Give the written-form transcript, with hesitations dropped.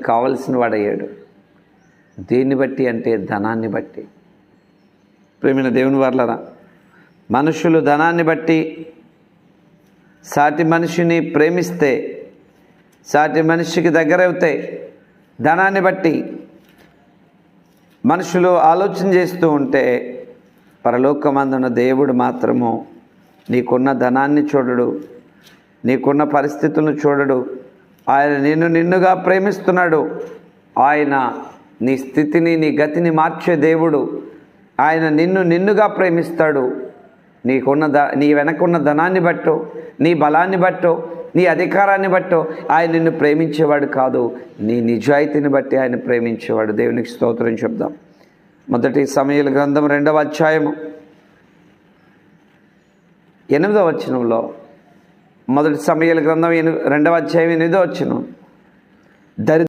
కావలసిన వాడయ్యాడు. దేన్ని బట్టి అంటే ధనాన్ని బట్టి. ప్రేమైన దేవుని వారలారా, మనుషులు ధనాన్ని బట్టి సాటి మనిషిని ప్రేమిస్తే, సాటి మనిషికి దగ్గరవుతే, ధనాన్ని బట్టి మనుషులు ఆలోచన చేస్తూ ఉంటే, పరలోకమందున్న దేవుడు మాత్రము నీకున్న ధనాన్ని చూడడు, నీకున్న పరిస్థితులను చూడడు. ఆయన నిన్నుగా ప్రేమిస్తున్నాడు. ఆయన నీ స్థితిని, నీ గతిని మార్చే దేవుడు. ఆయన నిన్నుగా ప్రేమిస్తాడు. నీ వెనకున్న ధనాన్ని బట్టో, నీ బలాన్ని బట్టో, నీ అధికారాన్ని బట్టో ఆయన నిన్ను ప్రేమించేవాడు కాదు, నీ నిజాయితీని బట్టి ఆయన ప్రేమించేవాడు. దేవునికి స్తోత్రం చెప్దాం. మొదటి సమూయేలు గ్రంథం 2వ అధ్యాయము 8వ వచనంలో, మొదటి సమూయేలు గ్రంథం 2వ అధ్యాయం 8వ వచనం,